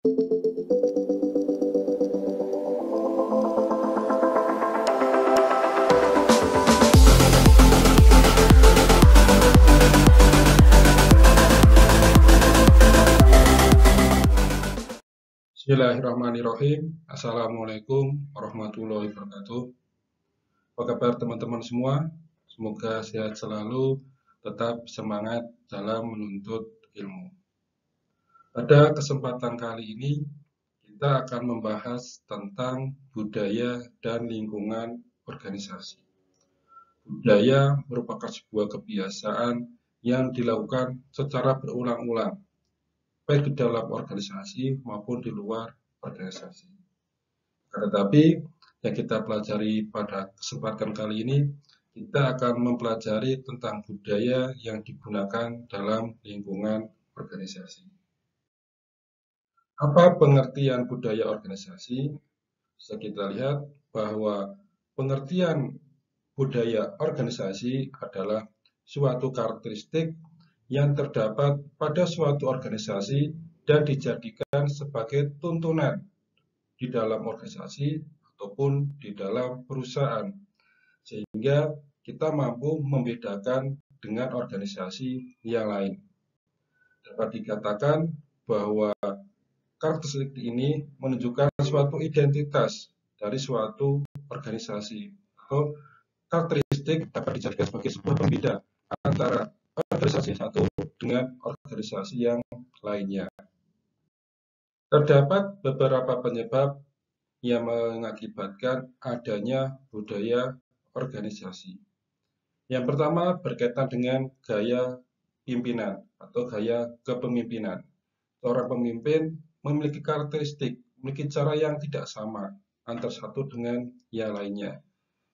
Bismillahirrahmanirrahim. Assalamualaikum warahmatullahi wabarakatuh. Apa kabar teman-teman semua? Semoga sehat selalu, tetap semangat dalam menuntut ilmu. Pada kesempatan kali ini, kita akan membahas tentang budaya dan lingkungan organisasi. Budaya merupakan sebuah kebiasaan yang dilakukan secara berulang-ulang, baik di dalam organisasi maupun di luar organisasi. Tetapi yang kita pelajari pada kesempatan kali ini, kita akan mempelajari tentang budaya yang digunakan dalam lingkungan organisasi. Apa pengertian budaya organisasi? Bisa kita lihat bahwa pengertian budaya organisasi adalah suatu karakteristik yang terdapat pada suatu organisasi dan dijadikan sebagai tuntunan di dalam organisasi ataupun di dalam perusahaan, sehingga kita mampu membedakan dengan organisasi yang lain. Dapat dikatakan bahwa karakteristik ini menunjukkan suatu identitas dari suatu organisasi, atau karakteristik dapat dijadikan sebagai sebuah pembeda antara organisasi satu dengan organisasi yang lainnya. Terdapat beberapa penyebab yang mengakibatkan adanya budaya organisasi. Yang pertama berkaitan dengan gaya pimpinan atau gaya kepemimpinan. Seorang pemimpin memiliki karakteristik, memiliki cara yang tidak sama antara satu dengan yang lainnya.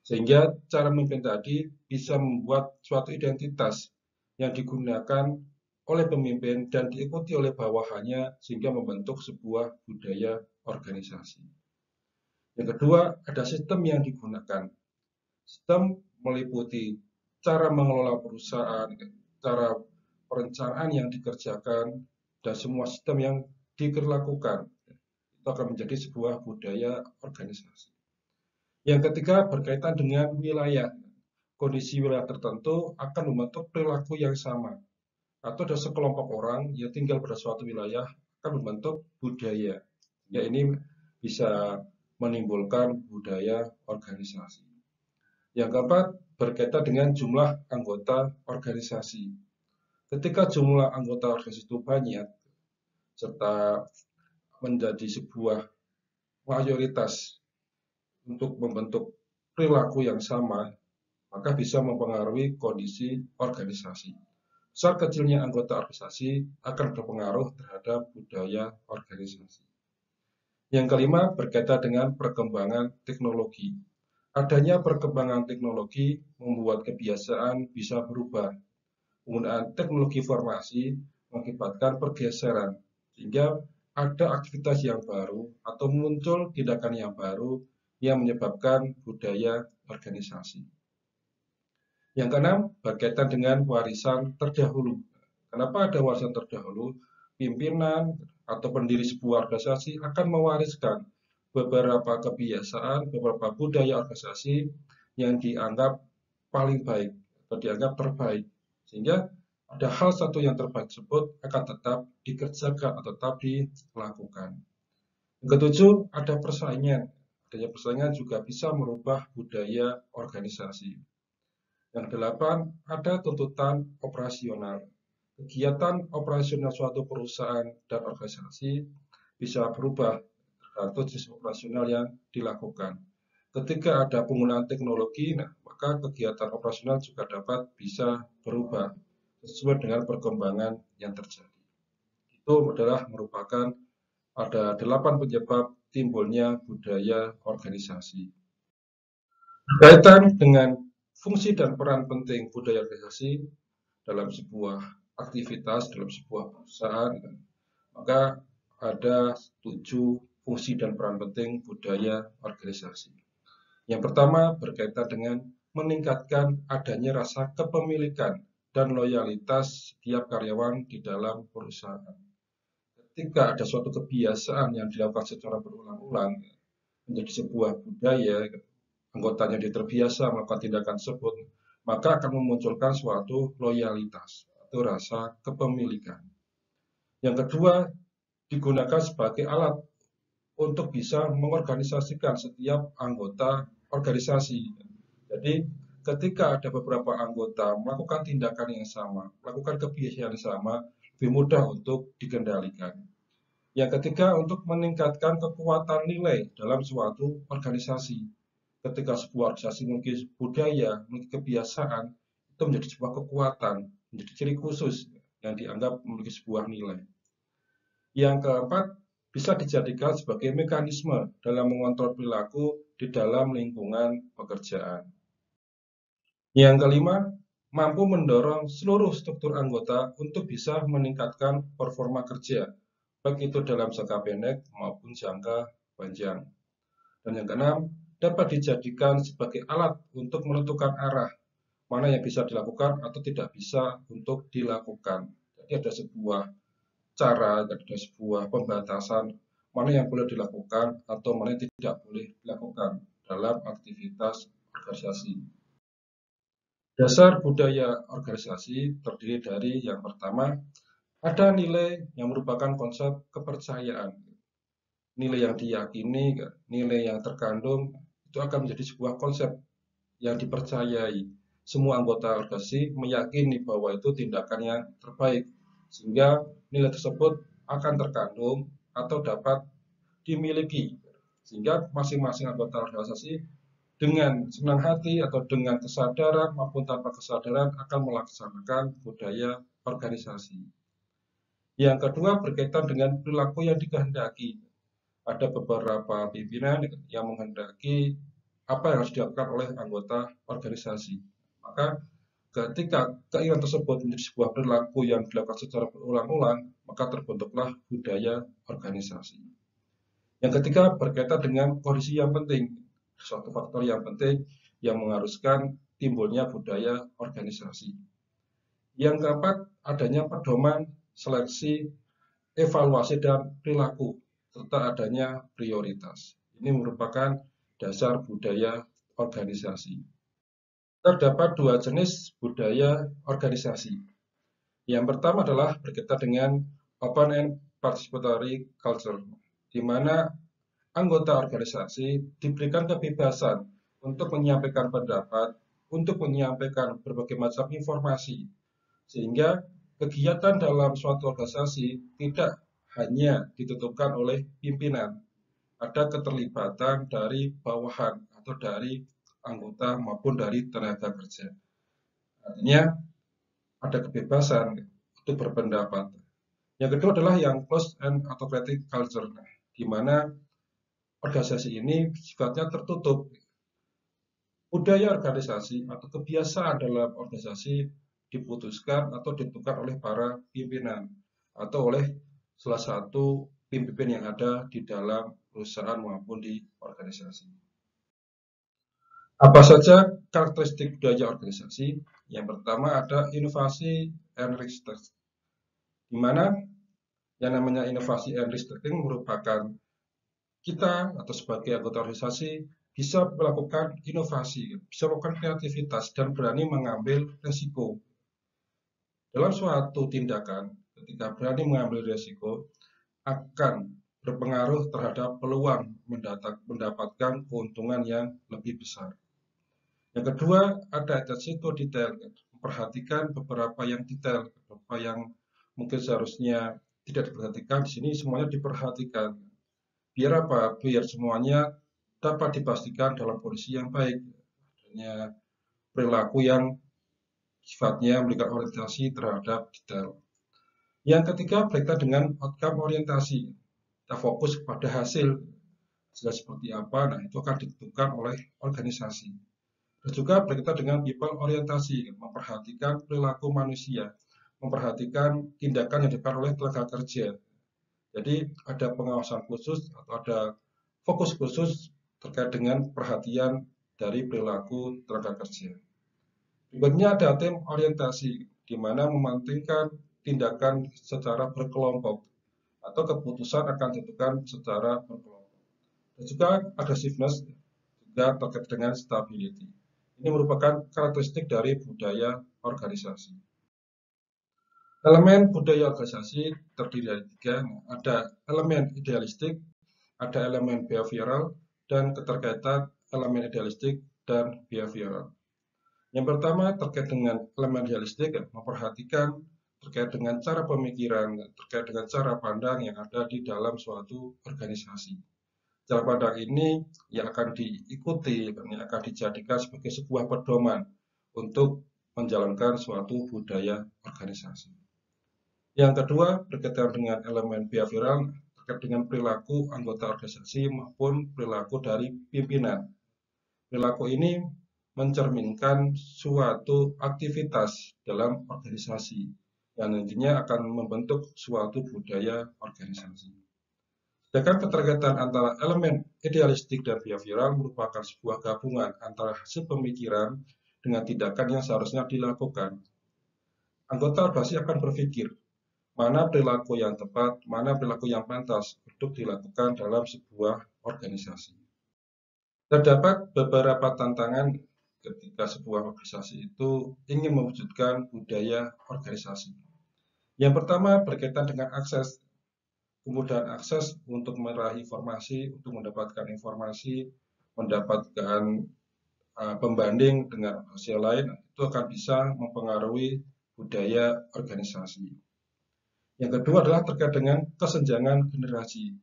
Sehingga cara memimpin tadi bisa membuat suatu identitas yang digunakan oleh pemimpin dan diikuti oleh bawahannya sehingga membentuk sebuah budaya organisasi. Yang kedua, ada sistem yang digunakan. Sistem meliputi cara mengelola perusahaan, cara perencanaan yang dikerjakan, dan semua sistem yang dilakukan. Itu akan menjadi sebuah budaya organisasi. Yang ketiga berkaitan dengan wilayah. Kondisi wilayah tertentu akan membentuk perilaku yang sama. Atau ada sekelompok orang yang tinggal pada suatu wilayah akan membentuk budaya. Ya, ini bisa menimbulkan budaya organisasi. Yang keempat berkaitan dengan jumlah anggota organisasi. Ketika jumlah anggota organisasi itu banyak, serta menjadi sebuah mayoritas untuk membentuk perilaku yang sama, maka bisa mempengaruhi kondisi organisasi. Besar kecilnya anggota organisasi akan berpengaruh terhadap budaya organisasi. Yang kelima berkaitan dengan perkembangan teknologi. Adanya perkembangan teknologi membuat kebiasaan bisa berubah. Penggunaan teknologi informasi mengakibatkan pergeseran, sehingga ada aktivitas yang baru atau muncul tindakan yang baru yang menyebabkan budaya organisasi. Yang keenam berkaitan dengan warisan terdahulu. Kenapa ada warisan terdahulu? Pimpinan atau pendiri sebuah organisasi akan mewariskan beberapa kebiasaan, beberapa budaya organisasi yang dianggap paling baik atau dianggap terbaik, sehingga ada hal satu yang terbaik tersebut akan tetap dikerjakan atau tetap dilakukan. Yang ketujuh, ada persaingan. Adanya persaingan juga bisa merubah budaya organisasi. Yang delapan, ada tuntutan operasional. Kegiatan operasional suatu perusahaan dan organisasi bisa berubah tergantung jenis operasional yang dilakukan. Ketika ada penggunaan teknologi, maka kegiatan operasional juga dapat bisa berubah sesuai dengan perkembangan yang terjadi. Itu adalah merupakan ada 8 penyebab timbulnya budaya organisasi. Berkaitan dengan fungsi dan peran penting budaya organisasi dalam sebuah aktivitas, dalam sebuah perusahaan, maka ada 7 fungsi dan peran penting budaya organisasi. Yang pertama berkaitan dengan meningkatkan adanya rasa kepemilikan dan loyalitas setiap karyawan di dalam perusahaan. ketika ada suatu kebiasaan yang dilakukan secara berulang-ulang menjadi sebuah budaya, anggotanya dia terbiasa melakukan tindakan tersebut, maka akan memunculkan suatu loyalitas atau rasa kepemilikan. Yang kedua, digunakan sebagai alat untuk bisa mengorganisasikan setiap anggota organisasi. Jadi, ketika ada beberapa anggota melakukan tindakan yang sama, melakukan kebiasaan yang sama, lebih mudah untuk dikendalikan. Yang ketiga, untuk meningkatkan kekuatan nilai dalam suatu organisasi. Ketika sebuah organisasi memiliki budaya, memiliki kebiasaan, itu menjadi sebuah kekuatan, menjadi ciri khusus yang dianggap memiliki sebuah nilai. Yang keempat, bisa dijadikan sebagai mekanisme dalam mengontrol perilaku di dalam lingkungan pekerjaan. Yang kelima, mampu mendorong seluruh struktur anggota untuk bisa meningkatkan performa kerja, baik itu dalam jangka pendek maupun jangka panjang. Dan yang keenam, dapat dijadikan sebagai alat untuk menentukan arah mana yang bisa dilakukan atau tidak bisa untuk dilakukan. Jadi ada sebuah cara, ada sebuah pembatasan mana yang boleh dilakukan atau mana yang tidak boleh dilakukan dalam aktivitas organisasi. Dasar budaya organisasi terdiri dari yang pertama, ada nilai yang merupakan konsep kepercayaan. Nilai yang diyakini, nilai yang terkandung, itu akan menjadi sebuah konsep yang dipercayai. Semua anggota organisasi meyakini bahwa itu tindakan yang terbaik, sehingga nilai tersebut akan terkandung atau dapat dimiliki. Sehingga masing-masing anggota organisasi dengan senang hati atau dengan kesadaran maupun tanpa kesadaran akan melaksanakan budaya organisasi. Yang kedua berkaitan dengan perilaku yang dikehendaki. Ada beberapa pimpinan yang menghendaki apa yang harus dilakukan oleh anggota organisasi. Maka ketika keinginan tersebut menjadi sebuah perilaku yang dilakukan secara berulang-ulang, maka terbentuklah budaya organisasi. Yang ketiga berkaitan dengan kondisi yang penting, suatu faktor yang penting yang mengharuskan timbulnya budaya organisasi. Yang keempat, adanya pedoman, seleksi, evaluasi, dan perilaku, serta adanya prioritas. Ini merupakan dasar budaya organisasi. Terdapat dua jenis budaya organisasi. Yang pertama adalah berkaitan dengan open and participatory culture, di mana anggota organisasi diberikan kebebasan untuk menyampaikan pendapat, untuk menyampaikan berbagai macam informasi, sehingga kegiatan dalam suatu organisasi tidak hanya ditentukan oleh pimpinan, ada keterlibatan dari bawahan atau dari anggota maupun dari tenaga kerja. Artinya ada kebebasan untuk berpendapat. Yang kedua adalah yang closed and autocratic culture, di mana organisasi ini sifatnya tertutup. Budaya organisasi atau kebiasaan dalam organisasi diputuskan atau ditentukan oleh para pimpinan atau oleh salah satu pimpinan yang ada di dalam perusahaan maupun di organisasi. Apa saja karakteristik budaya organisasi? Yang pertama ada inovasi and risk taking, di mana yang namanya inovasi and risk taking merupakan kita atau sebagai anggota organisasi bisa melakukan inovasi, bisa melakukan kreativitas dan berani mengambil risiko. Dalam suatu tindakan, ketika berani mengambil risiko, akan berpengaruh terhadap peluang mendapatkan keuntungan yang lebih besar. Yang kedua, ada attention to detail, memperhatikan beberapa yang detail, beberapa yang mungkin seharusnya tidak diperhatikan, di sini semuanya diperhatikan. Biar apa? Biar semuanya dapat dipastikan dalam kondisi yang baik, adanya perilaku yang sifatnya memberikan orientasi terhadap detail. Yang ketiga berkaitan dengan outcome orientasi, kita fokus pada hasil seperti apa, nah itu akan ditentukan oleh organisasi. Dan juga berkaitan dengan people orientasi, memperhatikan perilaku manusia, memperhatikan tindakan yang dilakukan oleh tenaga kerja. Jadi ada pengawasan khusus atau ada fokus khusus terkait dengan perhatian dari perilaku tenaga kerja. Berikutnya ada tim orientasi, di mana mementingkan tindakan secara berkelompok. atau keputusan akan ditentukan secara berkelompok. Dan juga aggressiveness juga terkait dengan stability. Ini merupakan karakteristik dari budaya organisasi. Elemen budaya organisasi terdiri dari tiga, ada elemen idealistik, ada elemen behavioral, dan keterkaitan elemen idealistik dan behavioral. Yang pertama terkait dengan elemen idealistik, memperhatikan terkait dengan cara pemikiran, terkait dengan cara pandang yang ada di dalam suatu organisasi. Cara pandang ini yang akan diikuti, yang akan dijadikan sebagai sebuah pedoman untuk menjalankan suatu budaya organisasi. Yang kedua, berkaitan dengan elemen behavioral terkait dengan perilaku anggota organisasi maupun perilaku dari pimpinan. Perilaku ini mencerminkan suatu aktivitas dalam organisasi yang nantinya akan membentuk suatu budaya organisasi. Sedangkan keterkaitan antara elemen idealistik dan behavioral merupakan sebuah gabungan antara hasil pemikiran dengan tindakan yang seharusnya dilakukan. Anggota organisasi akan berpikir, mana perilaku yang tepat, mana perilaku yang pantas untuk dilakukan dalam sebuah organisasi. Terdapat beberapa tantangan ketika sebuah organisasi itu ingin mewujudkan budaya organisasi. Yang pertama berkaitan dengan akses, kemudahan akses untuk meraih informasi, untuk mendapatkan informasi, mendapatkan pembanding dengan organisasi lain, itu akan bisa mempengaruhi budaya organisasi. Yang kedua adalah terkait dengan kesenjangan generasi.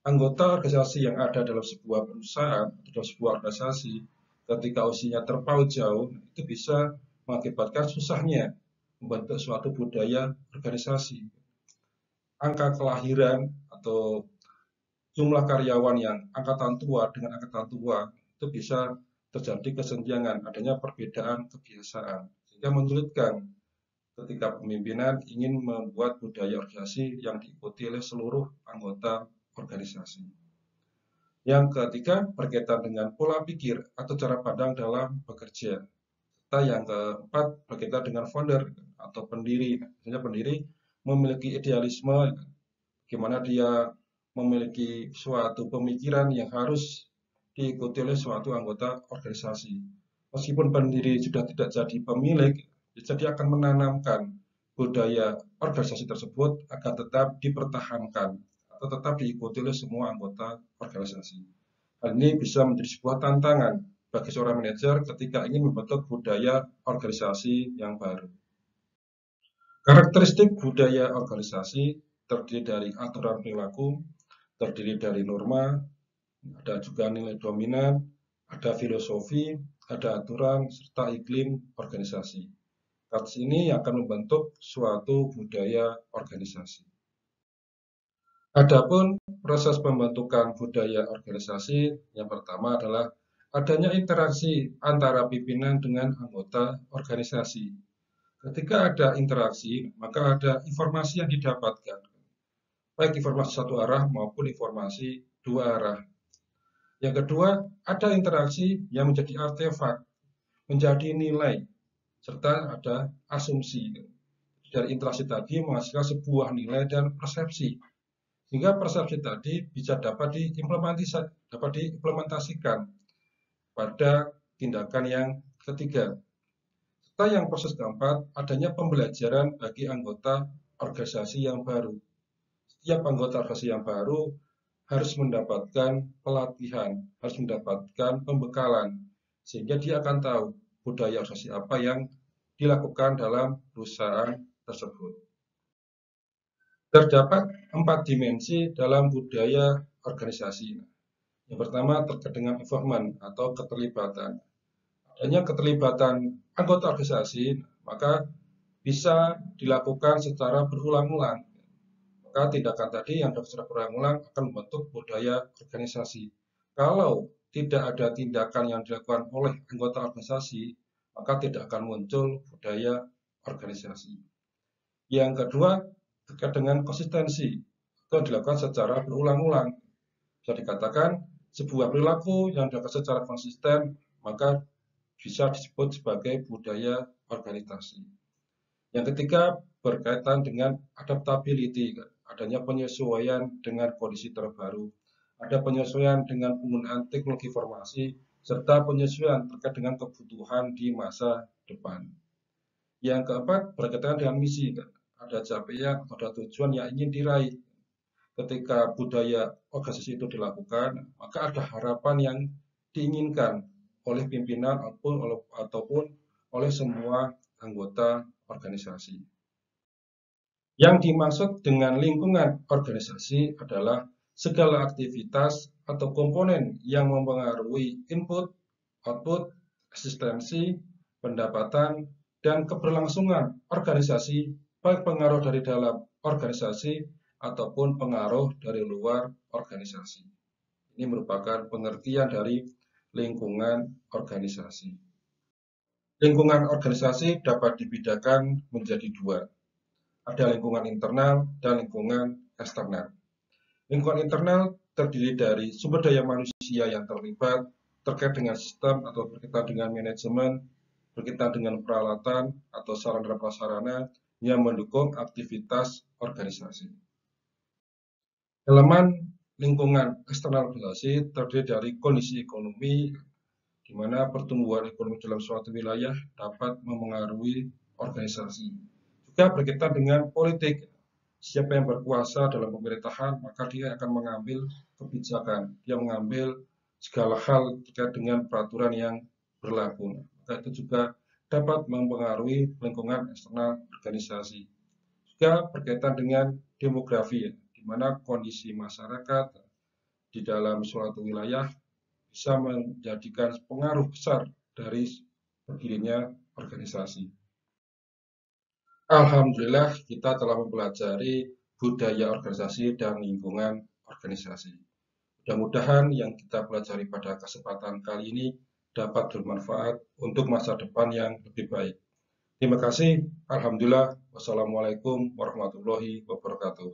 Anggota organisasi yang ada dalam sebuah perusahaan atau sebuah organisasi ketika usianya terpaut jauh itu bisa mengakibatkan susahnya membentuk suatu budaya organisasi. Angka kelahiran atau jumlah karyawan yang angkatan tua dengan angkatan tua itu bisa terjadi kesenjangan, adanya perbedaan kebiasaan sehingga menyulitkan ketika pemimpinan ingin membuat budaya organisasi yang diikuti oleh seluruh anggota organisasi. Yang ketiga berkaitan dengan pola pikir atau cara pandang dalam bekerja. Serta yang keempat berkaitan dengan founder atau pendiri. Misalnya pendiri memiliki idealisme, bagaimana dia memiliki suatu pemikiran yang harus diikuti oleh suatu anggota organisasi. Meskipun pendiri sudah tidak jadi pemilik, jadi akan menanamkan budaya organisasi tersebut agar tetap dipertahankan atau tetap diikuti oleh semua anggota organisasi. Hal ini bisa menjadi sebuah tantangan bagi seorang manajer ketika ingin membentuk budaya organisasi yang baru. Karakteristik budaya organisasi terdiri dari aturan perilaku, terdiri dari norma, ada juga nilai dominan, ada filosofi, ada aturan, serta iklim organisasi. Kasus ini akan membentuk suatu budaya organisasi. Adapun proses pembentukan budaya organisasi yang pertama adalah adanya interaksi antara pimpinan dengan anggota organisasi. Ketika ada interaksi, maka ada informasi yang didapatkan, baik informasi satu arah maupun informasi dua arah. Yang kedua, ada interaksi yang menjadi artefak, menjadi nilai, serta ada asumsi. Dari interaksi tadi menghasilkan sebuah nilai dan persepsi. Sehingga persepsi tadi bisa dapat diimplementasikan pada tindakan yang ketiga. Serta yang proses keempat, adanya pembelajaran bagi anggota organisasi yang baru. Setiap anggota organisasi yang baru harus mendapatkan pelatihan, harus mendapatkan pembekalan, sehingga dia akan tahu budaya organisasi apa yang dilakukan dalam perusahaan tersebut. Terdapat 4 dimensi dalam budaya organisasi. Yang pertama terkait dengan involvement atau keterlibatan. Adanya keterlibatan anggota organisasi, maka bisa dilakukan secara berulang-ulang. Maka tindakan tadi yang dilakukan secara berulang-ulang akan membentuk budaya organisasi. Kalau tidak ada tindakan yang dilakukan oleh anggota organisasi, maka tidak akan muncul budaya organisasi. Yang kedua, terkait dengan konsistensi atau dilakukan secara berulang-ulang. Bisa dikatakan sebuah perilaku yang dilakukan secara konsisten, maka bisa disebut sebagai budaya organisasi. Yang ketiga, berkaitan dengan adaptability adanya penyesuaian dengan kondisi terbaru, ada penyesuaian dengan penggunaan teknologi informasi, serta penyesuaian terkait dengan kebutuhan di masa depan. Yang keempat, berkaitan dengan misi. Ada capaian, ada tujuan yang ingin diraih. Ketika budaya organisasi itu dilakukan, maka ada harapan yang diinginkan oleh pimpinan ataupun oleh semua anggota organisasi. Yang dimaksud dengan lingkungan organisasi adalah segala aktivitas atau komponen yang mempengaruhi input, output, eksistensi, pendapatan, dan keberlangsungan organisasi, baik pengaruh dari dalam organisasi ataupun pengaruh dari luar organisasi. Ini merupakan pengertian dari lingkungan organisasi. Lingkungan organisasi dapat dibedakan menjadi dua. Ada lingkungan internal dan lingkungan eksternal. Lingkungan internal terdiri dari sumber daya manusia yang terlibat terkait dengan sistem atau berkaitan dengan manajemen, berkaitan dengan peralatan atau sarana dan prasarana yang mendukung aktivitas organisasi. Elemen lingkungan eksternal organisasi terdiri dari kondisi ekonomi, di mana pertumbuhan ekonomi dalam suatu wilayah dapat memengaruhi organisasi. Juga berkaitan dengan politik. Siapa yang berkuasa dalam pemerintahan, maka dia akan mengambil kebijakan. Dia mengambil segala hal terkait dengan peraturan yang berlaku. Maka itu juga dapat mempengaruhi lingkungan eksternal organisasi. Juga berkaitan dengan demografi, di mana kondisi masyarakat di dalam suatu wilayah bisa menjadikan pengaruh besar dari berdirinya organisasi. Alhamdulillah kita telah mempelajari budaya organisasi dan lingkungan organisasi. Mudah-mudahan yang kita pelajari pada kesempatan kali ini dapat bermanfaat untuk masa depan yang lebih baik. Terima kasih. Alhamdulillah. Wassalamualaikum warahmatullahi wabarakatuh.